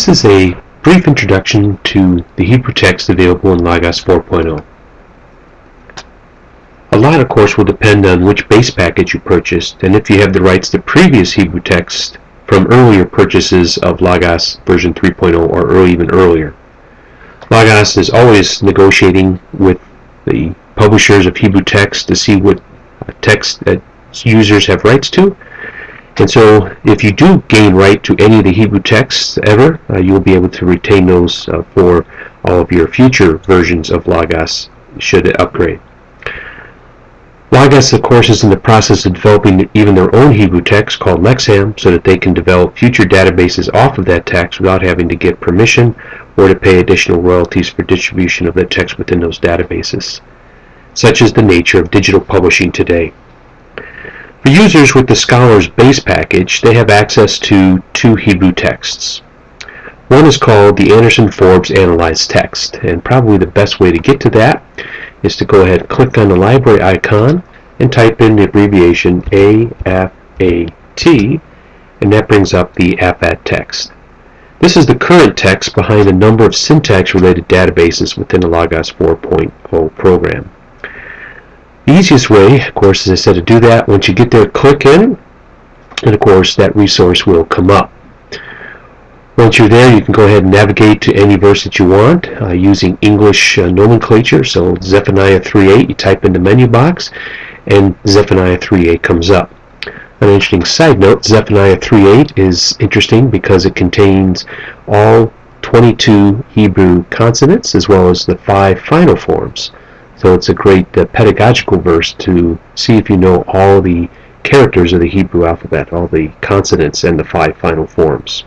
This is a brief introduction to the Hebrew text available in Logos 4.0. A lot, of course, will depend on which base package you purchased and if you have the rights to previous Hebrew text from earlier purchases of Logos version 3.0 or even earlier. Logos is always negotiating with the publishers of Hebrew text to see what text that users have rights to. And so if you do gain right to any of the Hebrew texts ever, you'll be able to retain those for all of your future versions of Logos should it upgrade. Logos, of course, is in the process of developing even their own Hebrew text called Lexham so that they can develop future databases off of that text without having to get permission or to pay additional royalties for distribution of the text within those databases. Such is the nature of digital publishing today. For users with the Scholars base package, they have access to two Hebrew texts. One is called the Anderson-Forbes Analyzed Text, and probably the best way to get to that is to go ahead and click on the library icon and type in the abbreviation AFAT, and that brings up the AFAT text. This is the current text behind a number of syntax-related databases within the Logos 4.0 program. The easiest way, of course, as I said, to do that, once you get there, click in, and of course that resource will come up. Once you're there, you can go ahead and navigate to any verse that you want using English nomenclature. So Zephaniah 3:8, you type in the menu box, and Zephaniah 3:8 comes up. An interesting side note, Zephaniah 3:8 is interesting because it contains all 22 Hebrew consonants as well as the 5 final forms. So it's a great pedagogical verse to see if you know all the characters of the Hebrew alphabet, all the consonants and the 5 final forms.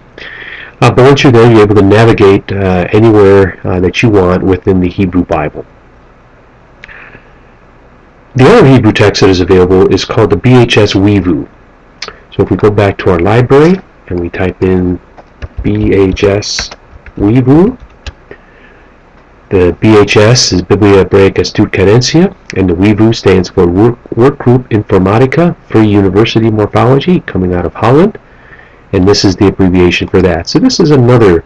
But once you're there, you're able to navigate anywhere that you want within the Hebrew Bible. The other Hebrew text that is available is called the BHS Wevu. So if we go back to our library and we type in BHS Wevu, the BHS is Biblia Hebraica Studcadensia, and the Wevu stands for Workgroup Informatica Free University Morphology, coming out of Holland, and this is the abbreviation for that. So this is another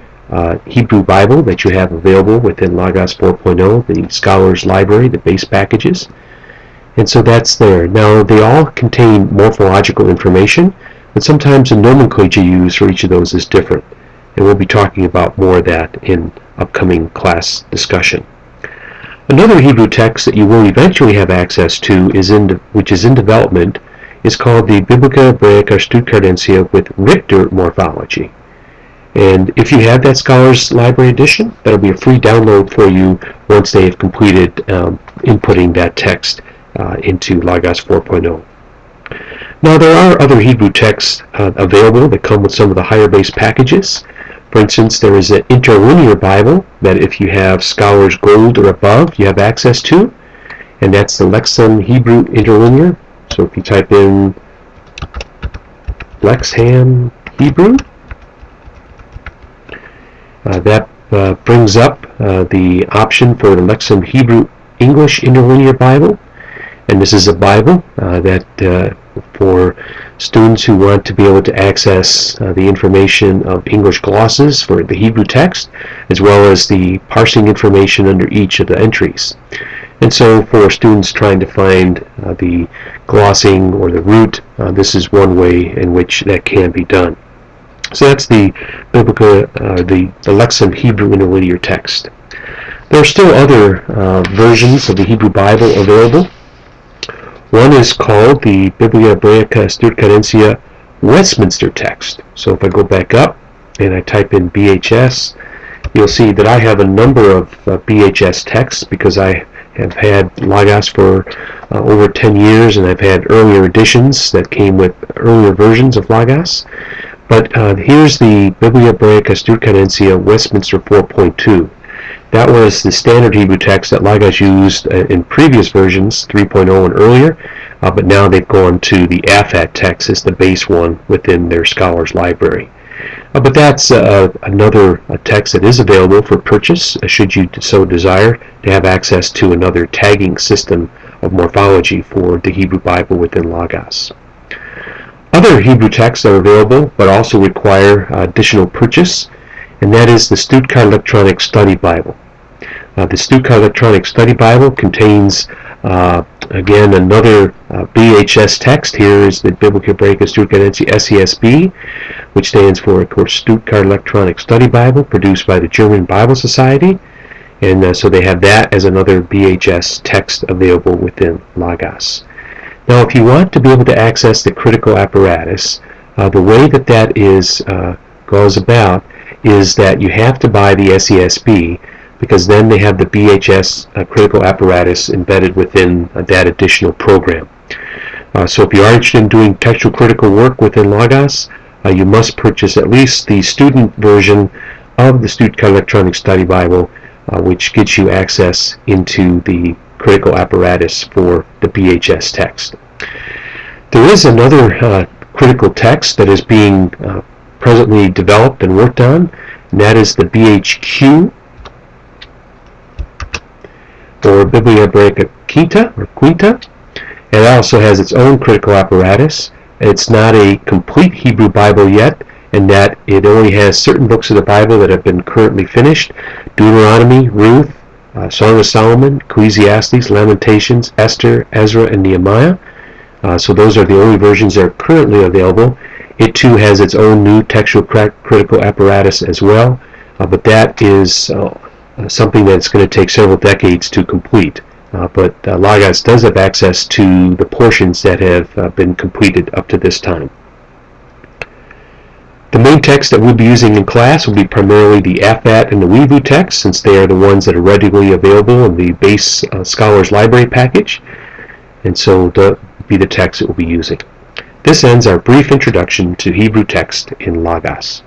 Hebrew Bible that you have available within Logos 4.0, the Scholars Library, the base packages, and so that's there. Now they all contain morphological information, but sometimes the nomenclature used for each of those is different, and we'll be talking about more of that in upcoming class discussion. Another Hebrew text that you will eventually have access to, which is in development, is called the Biblia Hebraica Studcadensia with Richter morphology. And if you have that Scholars Library edition, that'll be a free download for you once they have completed inputting that text into Logos 4.0. Now there are other Hebrew texts available that come with some of the higher base packages. For instance, there is an interlinear Bible that if you have Scholars Gold or above, you have access to, and that's the Lexham Hebrew Interlinear. So if you type in Lexham Hebrew, that brings up the option for the Lexham Hebrew English Interlinear Bible, and this is a Bible that for students who want to be able to access the information of English glosses for the Hebrew text, as well as the parsing information under each of the entries. And so for students trying to find the glossing or the root, this is one way in which that can be done. So that's the Lexham Hebrew Interlinear text. There are still other versions of the Hebrew Bible available. One is called the Biblia Hebraica Studcadensia Westminster text. So if I go back up and I type in BHS, you'll see that I have a number of BHS texts because I have had Logos for over 10 years, and I've had earlier editions that came with earlier versions of Logos. But here's the Biblia Hebraica Studcadensia Westminster 4.2. That was the standard Hebrew text that Logos used in previous versions, 3.0 and earlier, but now they've gone to the AFAT text as the base one within their Scholars Library. But that's another text that is available for purchase, should you so desire to have access to another tagging system of morphology for the Hebrew Bible within Logos. Other Hebrew texts are available but also require additional purchase and that is the Stuttgart Electronic Study Bible. The Stuttgart Electronic Study Bible contains, again, another BHS text. Here is the Biblical Hebraica Stuttgartense SESB, which stands for, of course, Stuttgart Electronic Study Bible, produced by the German Bible Society. And so they have that as another BHS text available within Logos. Now, if you want to be able to access the critical apparatus, the way that is goes about is that you have to buy the SESB, because then they have the BHS critical apparatus embedded within that additional program. So if you are interested in doing textual critical work within Logos, you must purchase at least the student version of the Stuttgart Electronic Study Bible, which gets you access into the critical apparatus for the BHS text. There is another critical text that is being presently developed and worked on, and that is the BHQ, or Biblia Hebraica Quinta. It also has its own critical apparatus. It's not a complete Hebrew Bible yet, in that it only has certain books of the Bible that have been currently finished: Deuteronomy, Ruth, Song of Solomon, Ecclesiastes, Lamentations, Esther, Ezra, and Nehemiah. So those are the only versions that are currently available. It too has its own new textual critical apparatus as well, but that is something that's going to take several decades to complete. But Logos does have access to the portions that have been completed up to this time. The main text that we'll be using in class will be primarily the AFAT and the Wevu text, since they are the ones that are readily available in the base Scholars Library package, and so they'll be the text that we'll be using. This ends our brief introduction to Hebrew text in Logos.